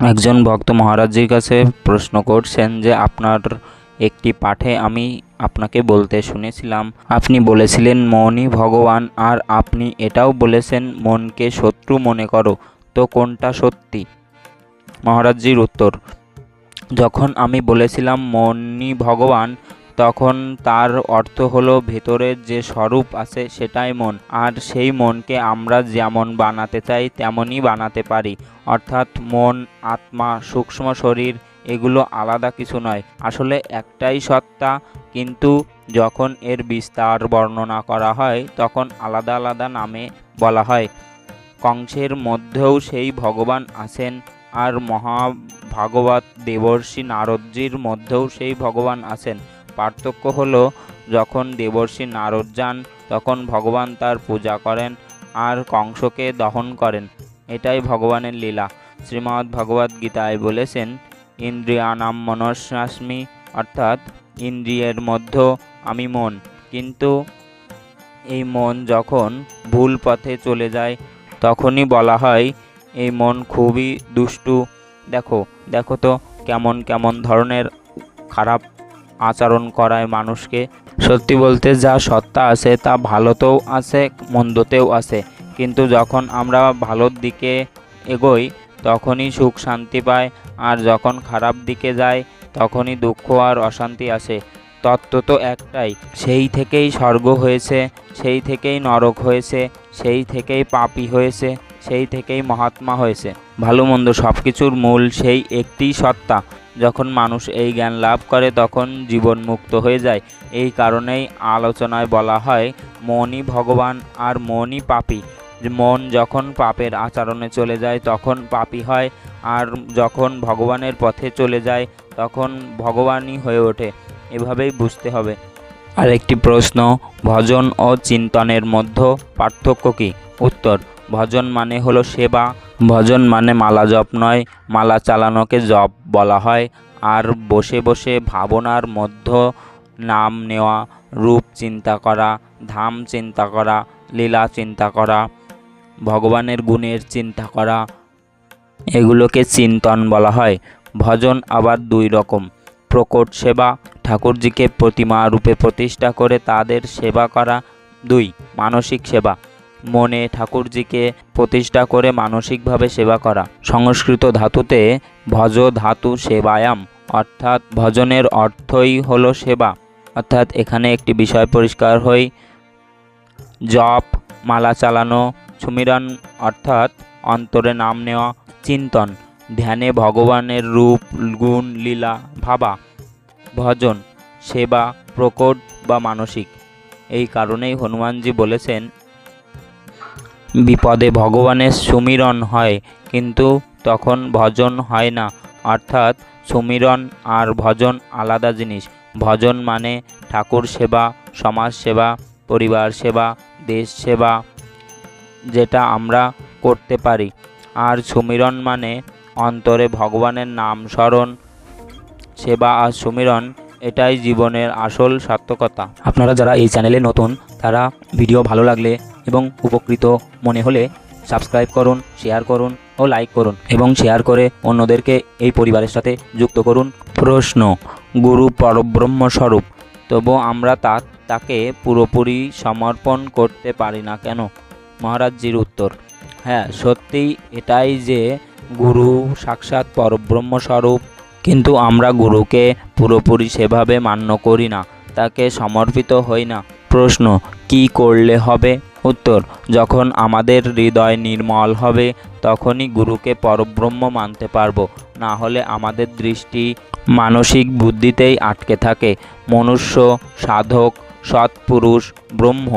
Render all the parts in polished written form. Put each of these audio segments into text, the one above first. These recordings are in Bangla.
একজন ভক্ত মহারাজজির কাছে প্রশ্ন করছেন যে আপনার একটি পাঠে আমি আপনাকে বলতে শুনেছিলাম, আপনি বলেছিলেন মনই ভগবান, আর আপনি এটাও বলেছেন মনকে শত্রু মনে করো, তো কোনটা সত্যি? মহারাজজির উত্তর: যখন আমি বলেছিলাম মনই ভগবান, তখন তার অর্থ হলো ভেতরের যে স্বরূপ আছে সেটাই মন, আর সেই মনকে আমরা যেমন বানাতে চাই তেমনই বানাতে পারি। অর্থাৎ মন, আত্মা, সূক্ষ্ম শরীর এগুলো আলাদা কিছু নয়, আসলে একটাই সত্তা। কিন্তু যখন এর বিস্তার বর্ণনা করা হয় তখন আলাদা আলাদা নামে বলা হয়। কংসের মধ্যেও সেই ভগবান আছেন, আর মহাভাগবত দেবর্ষি নারদজির মধ্যেও সেই ভগবান আছেন। পার্থক্য হলো, যখন দেবর্ষি নারদ যান তখন ভগবান তার পূজা করেন আর কংসকে দহন করেন। এটাই ভগবানের লীলা। শ্রীমদ্ ভগবদ্ গীতায় বলেছেন, ইন্দ্রিয়ানাম মনসাস্মি, অর্থাৎ ইন্দ্রিয়ের মধ্যে আমি মন। কিন্তু এই মন যখন ভুল পথে চলে যায় তখনই বলা হয় এই মন খুবই দুষ্টু। দেখো দেখো তো কেমন কেমন ধরনের খারাপ আচরণ করায় মানুষকে। সত্যি বলতে যা সত্তা আছে তা ভালোতেও আছে, মন্দতেও আছে, কিন্তু যখন আমরা ভালোর দিকে এগোই তখনই সুখ শান্তি পাই, আর যখন খারাপ দিকে যাই তখনই দুঃখ আর অশান্তি আসে। তত্ত্ব তো একটাই, সেই থেকেই স্বর্গ হয়েছে, সেই থেকেই নরক হয়েছে, সেই থেকেই পাপী হয়েছে, সেই থেকেই মহাত্মা হয়েছে। ভালো মন্দ সব কিছুর মূল সেই একটি সত্তা। যখন মানুষ এই জ্ঞান লাভ করে তখন জীবন মুক্ত হয়ে যায়। এই কারণেই আলোচনায় বলা হয় মনই ভগবান আর মনই পাপী। মন যখন পাপের আচরণে চলে যায় তখন পাপী হয়, আর যখন ভগবানের পথে চলে যায় তখন ভগবানই হয়ে ওঠে। এভাবেই বুঝতে হবে। আর একটি প্রশ্ন, ভজন ও চিন্তনের মধ্যে পার্থক্য কী? উত্তর: ভজন মানে হলো সেবা। ভজন মানে মালা জপ নয়, মালা চালানোকে জপ বলা হয়। আর বসে বসে ভাবনার মধ্যে নাম নেওয়া, রূপ চিন্তা করা, ধাম চিন্তা করা, লীলা চিন্তা করা, ভগবানের গুণের চিন্তা করা, এগুলোকে চিন্তন বলা হয়। ভজন আবার দুই রকম: প্রকট সেবা, ঠাকুরজিকে প্রতিমা রূপে প্রতিষ্ঠা করে তাদের সেবা করা। দুই, মানসিক সেবা, মনে ঠাকুরজিকে প্রতিষ্ঠা করে মানসিকভাবে সেবা করা। সংস্কৃত ধাতুতে ভজ ধাতু সেবায়াম, অর্থাৎ ভজনের অর্থই হলো সেবা। অর্থাৎ এখানে একটি বিষয় পরিষ্কার হই, জপ, মালা চালানো, সুমিরন অর্থাৎ অন্তরে নাম নেওয়া, চিন্তন, ধ্যানে ভগবানের রূপ গুণ লীলা ভাবা, ভজন, সেবা, প্রকট বা মানসিক। এই কারণেই হনুমানজি বলেছেন, বিপদে ভগবানের সুমিরন হয় কিন্তু তখন ভজন হয় না। অর্থাৎ সুমিরন আর ভজন আলাদা জিনিস। ভজন মানে ঠাকুর সেবা, সমাজ সেবা, পরিবার সেবা, দেশ সেবা, যেটা আমরা করতে পারি। আর সুমিরন মানে অন্তরে ভগবানের নাম স্মরণ। সেবা আর সুমিরন এটাই জীবনের আসল সার্থকতা। আপনারা যারা এই চ্যানেলে নতুন তারা ভিডিও ভালো লাগলে এবং উপকৃত মনে হলে সাবস্ক্রাইব করুন, শেয়ার করুন ও লাইক করুন, এবং শেয়ার করে অন্যদেরকে এই পরিবারের সাথে যুক্ত করুন। প্রশ্ন, গুরু পরব্রহ্ম স্বরূপ, তবু আমরা তাকে পুরোপুরি সমর্পণ করতে পারি না কেন? মহারাজজির উত্তর: হ্যাঁ, সত্যিই এটাই যে গুরু সাক্ষাৎ পরব্রহ্ম স্বরূপ, কিন্তু আমরা গুরুকে পুরোপুরি সেভাবে মান্য করি না, তাকে সমর্পিত হই না। প্রশ্ন, কি করলে হবে? উত্তর: যখন আমাদের হৃদয় নির্মল হবে তখনই গুরুকে পরব্রহ্ম মানতে পারবো, না হলে আমাদের দৃষ্টি মানসিক বুদ্ধিতেই আটকে থাকে। মনুষ্য, সাধক, সৎপুরুষ, ব্রহ্ম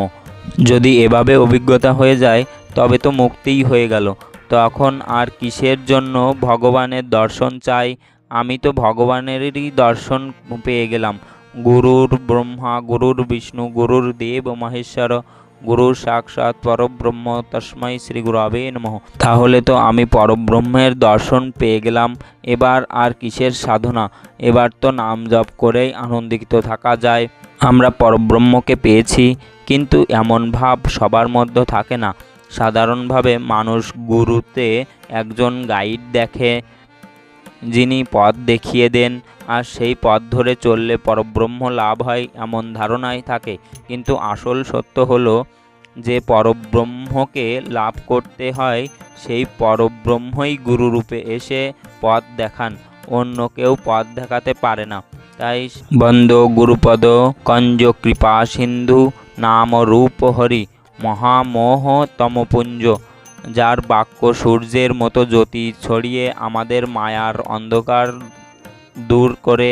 যদি এভাবে অভিজ্ঞতা হয়ে যায় তবে তো মুক্তিই হয়ে গেল। তখন আর কিসের জন্য ভগবানের দর্শন চাই? আমি তো ভগবানেরই দর্শন পেয়ে গেলাম। গুরুর ব্রহ্মা, গুরুর বিষ্ণু, গুরুর দেব মহেশ্বর, গুরুর সাক্ষাৎ পরব্রহ্ম, তস্মৈ শ্রী গুরবে নমঃ। তাহলে তো আমি পরব্রহ্মের দর্শন পেয়ে গেলাম। এবার আর কিসের সাধনা? এবার তো নাম জপ করেই আনন্দিত থাকা যায়। আমরা পরব্রহ্মকে পেয়েছি, কিন্তু এমন ভাব সবার মধ্যে থাকে না। সাধারণভাবে মানুষ গুরুতে একজন গাইড দেখে, যিনি পথ দেখিয়ে দেন, আর সেই পথ ধরে চললে পরব্রহ্ম লাভ হয় এমন ধারণাই থাকে। কিন্তু আসল সত্য হলো যে পরব্রহ্মকে লাভ করতে হয় সেই পরব্রহ্মই গুরুরূপে এসে পথ দেখান, অন্য কেউ পথ দেখাতে পারে না। তাই বন্দো গুরুপদ কঞ্জ কৃপা সিন্ধু নাম রূপ হরি মহামোহ তমপুঞ্জ। যার বাক্য সূর্যের মতো জ্যোতি ছড়িয়ে আমাদের মায়ার অন্ধকার দূর করে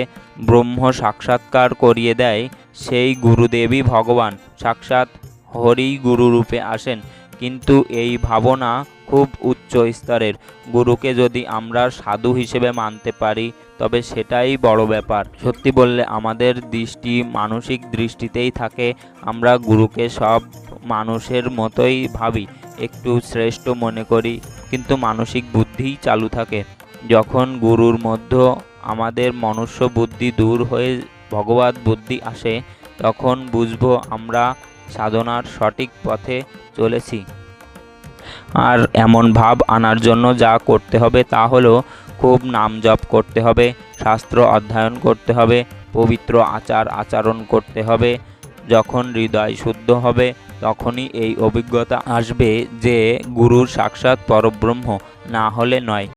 ব্রহ্ম সাক্ষাৎকার করিয়ে দেয়, সেই গুরুদেবই ভগবান, সাক্ষাৎ হরি গুরুরূপে আসেন। কিন্তু এই ভাবনা খুব উচ্চ স্তরের। গুরুকে যদি আমরা সাধু হিসেবে মানতে পারি তবে সেটাই বড় ব্যাপার। সত্যি বললে আমাদের দৃষ্টি মানসিক দৃষ্টিতেই থাকে। আমরা গুরুকে সব মানুষের মতোই ভাবি, একটু শ্রেষ্ঠ মনে করি, কিন্তু মানসিক বুদ্ধিই চালু থাকে। যখন গুরুর মধ্যে আমাদের মনুষ্য বুদ্ধি দূর হয়ে ভগবত বুদ্ধি আসে, তখন বুঝবো আমরা সাধনার সঠিক পথে চলেছি। আর এমন ভাব আনার জন্য যা করতে হবে তা হলো খুব নাম জপ করতে হবে, শাস্ত্র অধ্যয়ন করতে হবে, পবিত্র আচার আচরণ করতে হবে। যখন হৃদয় শুদ্ধ হবে তখনই এই অভিজ্ঞতা আসবে যে গুরুর সাক্ষাৎ পরব্রহ্ম, না হলে নয়।